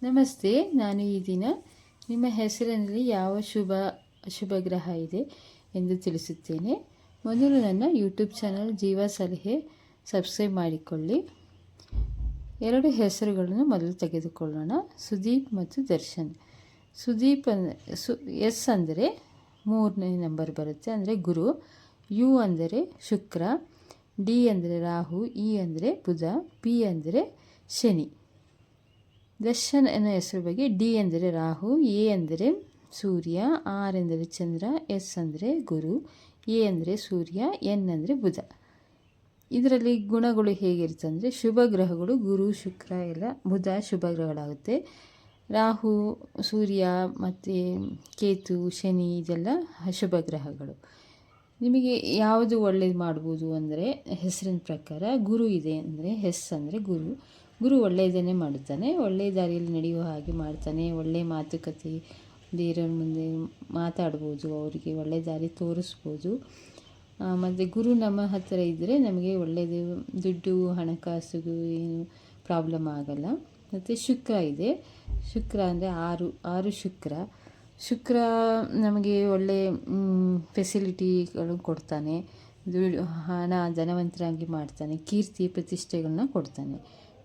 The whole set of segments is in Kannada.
ನಮಸ್ತೆ. ನಾನು ಈ ದಿನ ನಿಮ್ಮ ಹೆಸರಿನಲ್ಲಿ ಯಾವ ಅಶುಭ ಗ್ರಹ ಇದೆ ಎಂದು ತಿಳಿಸುತ್ತೇನೆ. ಮೊದಲು ನನ್ನ ಯೂಟ್ಯೂಬ್ ಚಾನಲ್ ಜೀವ ಸಲಹೆ ಸಬ್ಸ್ಕ್ರೈಬ್ ಮಾಡಿಕೊಳ್ಳಿ. 2 ಹೆಸರುಗಳನ್ನು ಮೊದಲು ತೆಗೆದುಕೊಳ್ಳೋಣ, ಸುದೀಪ್ ಮತ್ತು ದರ್ಶನ್. ಸುದೀಪ್ ಎಸ್ ಅಂದರೆ 3ನೇ ನಂಬರ್ ಬರುತ್ತೆ, ಅಂದರೆ ಗುರು. ಯು ಅಂದರೆ ಶುಕ್ರ, ಡಿ ಅಂದರೆ ರಾಹು, ಇ ಅಂದರೆ ಬುಧ, ಪಿ ಅಂದರೆ ಶನಿ. ದರ್ಶನ್ ಅನ್ನೋ ಹೆಸರು ಬಗ್ಗೆ ಡಿ ಅಂದರೆ ರಾಹು, ಎ ಅಂದರೆ ಸೂರ್ಯ, ಆರ್ ಎಂದರೆ ಚಂದ್ರ, ಎಸ್ ಅಂದರೆ ಗುರು, ಎ ಅಂದರೆ ಸೂರ್ಯ, ಎನ್ ಅಂದರೆ ಬುಧ. ಇದರಲ್ಲಿ ಗುಣಗಳು ಹೇಗಿರುತ್ತೆ ಅಂದರೆ, ಶುಭ ಗ್ರಹಗಳು ಗುರು, ಶುಕ್ರ ಎಲ್ಲ ಬುಧ ಶುಭ ಗ್ರಹಗಳಾಗುತ್ತೆ. ರಾಹು, ಸೂರ್ಯ ಮತ್ತು ಕೇತು, ಶನಿ ಇದೆಲ್ಲ ಅಶುಭ ಗ್ರಹಗಳು. ನಿಮಗೆ ಯಾವುದು ಒಳ್ಳೇದು ಮಾಡ್ಬೋದು ಅಂದರೆ, ಹೆಸರಿನ ಪ್ರಕಾರ ಗುರು ಇದೆ ಅಂದರೆ ಅಂದರೆ ಗುರು ಒಳ್ಳೆಯದನ್ನೇ ಮಾಡುತ್ತಾನೆ, ಒಳ್ಳೆಯ ದಾರಿಯಲ್ಲಿ ನಡೆಯುವ ಹಾಗೆ ಮಾಡ್ತಾನೆ. ಒಳ್ಳೆಯ ಮಾತುಕತೆ, ಬೇರೆಯವ್ರ ಮುಂದೆ ಮಾತಾಡ್ಬೋದು, ಅವರಿಗೆ ಒಳ್ಳೆಯ ದಾರಿ ತೋರಿಸ್ಬೋದು. ಮತ್ತು ಗುರು ನಮ್ಮ ಹತ್ತಿರ ಇದ್ದರೆ ನಮಗೆ ಒಳ್ಳೆಯದು, ದುಡ್ಡು ಹಣಕಾಸಿಗೂ ಏನು ಪ್ರಾಬ್ಲಮ್ ಆಗಲ್ಲ. ಮತ್ತು ಶುಕ್ರ ಇದೆ, ಶುಕ್ರ ಅಂದರೆ ಆರು ಶುಕ್ರ ನಮಗೆ ಒಳ್ಳೆಯ ಫೆಸಿಲಿಟಿಗಳು ಕೊಡ್ತಾನೆ, ಹಣ ಧನವಂತರಾಗಿ ಮಾಡ್ತಾನೆ, ಕೀರ್ತಿ ಪ್ರತಿಷ್ಠೆಗಳನ್ನ ಕೊಡ್ತಾನೆ.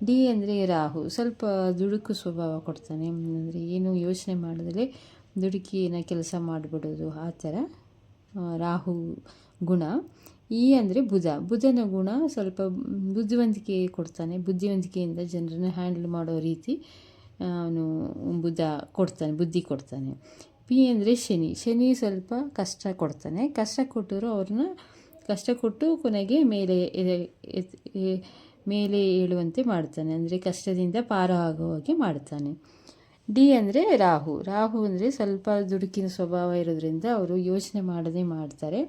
ಡಿ ಅಂದರೆ ರಾಹು, ಸ್ವಲ್ಪ ದುಡುಕು ಸ್ವಭಾವ ಕೊಡ್ತಾನೆ, ಅಂದರೆ ಏನು ಯೋಚನೆ ಮಾಡಿದ್ರೆ ದುಡುಕಿನ ಕೆಲಸ ಮಾಡಿಬಿಡೋದು, ಆ ಥರ ರಾಹು ಗುಣ. ಇ ಅಂದರೆ ಬುಧನ ಗುಣ, ಸ್ವಲ್ಪ ಬುದ್ಧಿವಂತಿಕೆ ಕೊಡ್ತಾನೆ, ಬುದ್ಧಿವಂತಿಕೆಯಿಂದ ಜನರನ್ನ ಹ್ಯಾಂಡಲ್ ಮಾಡೋ ರೀತಿ ಅವನು ಬುದ್ಧಿ ಕೊಡ್ತಾನೆ. ಪಿ ಅಂದರೆ ಶನಿ ಸ್ವಲ್ಪ ಕಷ್ಟ ಕೊಡ್ತಾನೆ, ಕಷ್ಟ ಕೊಟ್ಟು ಕೊನೆಗೆ ಮೇಲೆ ಏಳುವಂತೆ ಮಾಡ್ತಾನೆ, ಅಂದರೆ ಕಷ್ಟದಿಂದ ಪಾರ ಆಗೋ ಹಾಗೆ ಮಾಡ್ತಾನೆ. ಡಿ ಅಂದರೆ ರಾಹು ಅಂದರೆ ಸ್ವಲ್ಪ ದುಡುಕಿನ ಸ್ವಭಾವ ಇರೋದ್ರಿಂದ ಅವರು ಯೋಚನೆ ಮಾಡದೇ ಮಾಡ್ತಾರೆ,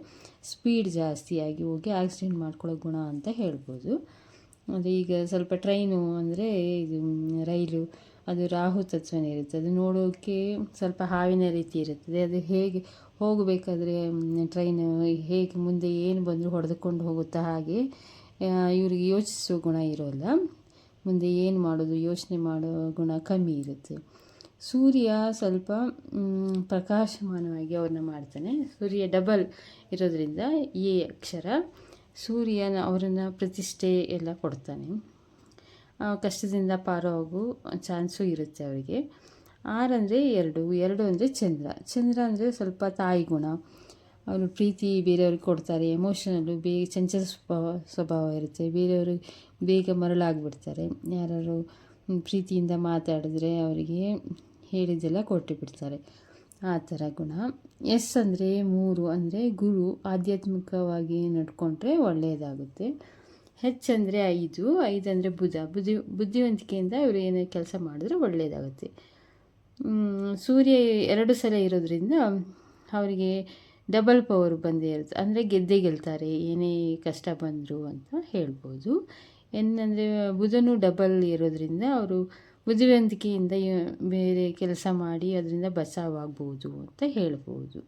ಸ್ಪೀಡ್ ಜಾಸ್ತಿಯಾಗಿ ಹೋಗಿ ಆಕ್ಸಿಡೆಂಟ್ ಮಾಡ್ಕೊಳ್ಳೋ ಗುಣ ಅಂತ ಹೇಳ್ಬೋದು. ಅದು ಈಗ ಸ್ವಲ್ಪ ಟ್ರೈನು ಅಂದರೆ ಇದು ರೈಲು, ಅದು ರಾಹು ತತ್ವನೇ ಇರುತ್ತೆ, ಅದು ನೋಡೋಕ್ಕೆ ಸ್ವಲ್ಪ ಹಾವಿನ ರೀತಿ ಇರುತ್ತದೆ. ಅದು ಹೇಗೆ ಹೋಗಬೇಕಾದ್ರೆ ಟ್ರೈನು ಹೇಗೆ ಮುಂದೆ ಏನು ಬಂದರೂ ಹೊಡೆದುಕೊಂಡು ಹೋಗುತ್ತಾ, ಹಾಗೆ ಇವರಿಗೆ ಯೋಚಿಸೋ ಗುಣ ಇರೋಲ್ಲ, ಮುಂದೆ ಏನು ಮಾಡೋದು ಯೋಚನೆ ಮಾಡೋ ಗುಣ ಕಮ್ಮಿ ಇರುತ್ತೆ. ಸೂರ್ಯ ಸ್ವಲ್ಪ ಪ್ರಕಾಶಮಾನವಾಗಿ ಅವ್ರನ್ನ ಮಾಡ್ತಾನೆ, ಸೂರ್ಯ ಡಬಲ್ ಇರೋದ್ರಿಂದ ಎ ಅಕ್ಷರ. ಸೂರ್ಯನ ಅವರನ್ನು ಪ್ರತಿಷ್ಠೆ ಎಲ್ಲ ಕೊಡ್ತಾನೆ, ಕಷ್ಟದಿಂದ ಪಾರಾಗೋ ಚಾನ್ಸು ಇರುತ್ತೆ ಅವರಿಗೆ. ಆರ್ ಅಂದರೆ ಎರಡು ಅಂದರೆ ಚಂದ್ರ ಅಂದರೆ ಸ್ವಲ್ಪ ತಾಯಿ ಗುಣ, ಅವರು ಪ್ರೀತಿ ಬೇರೆಯವ್ರಿಗೆ ಕೊಡ್ತಾರೆ, ಎಮೋಷನಲ್ಲು ಚಂಚಲ ಸ್ವಭಾವ ಇರುತ್ತೆ, ಬೇರೆಯವರು ಬೇಗ ಮರಳಾಗಿಬಿಡ್ತಾರೆ. ಯಾರು ಪ್ರೀತಿಯಿಂದ ಮಾತಾಡಿದ್ರೆ ಅವರಿಗೆ ಹೇಳಿದ್ದೆಲ್ಲ ಕೊಟ್ಟು ಬಿಡ್ತಾರೆ, ಆ ಥರ ಗುಣ. ಎಸ್ ಅಂದರೆ 3 ಅಂದರೆ ಗುರು, ಆಧ್ಯಾತ್ಮಿಕವಾಗಿ ನಡ್ಕೊಂಡ್ರೆ ಒಳ್ಳೆಯದಾಗುತ್ತೆ. ಹೆಚ್ ಅಂದರೆ 5 ಅಂದರೆ ಬುದ್ಧಿವಂತಿಕೆಯಿಂದ ಇವರು ಏನೇ ಕೆಲಸ ಮಾಡಿದ್ರೆ ಒಳ್ಳೆಯದಾಗುತ್ತೆ. ಸೂರ್ಯ 2 ಸಲ ಇರೋದ್ರಿಂದ ಅವರಿಗೆ ಡಬಲ್ ಪವರ್ ಬಂದೇ ಇರುತ್ತೆ, ಅಂದರೆ ಗೆಲ್ತಾರೆ ಏನೇ ಕಷ್ಟ ಬಂದರು ಅಂತ ಹೇಳ್ಬೋದು. ಎನ್ ಅಂದರೆ ಬುಧನು ಡಬಲ್ ಇರೋದ್ರಿಂದ ಅವರು ಬುದ್ಧಿವಂತಿಕೆಯಿಂದ ಬೇರೆ ಕೆಲಸ ಮಾಡಿ ಅದರಿಂದ ಬಚಾವಾಗ್ಬೋದು ಅಂತ ಹೇಳ್ಬೋದು.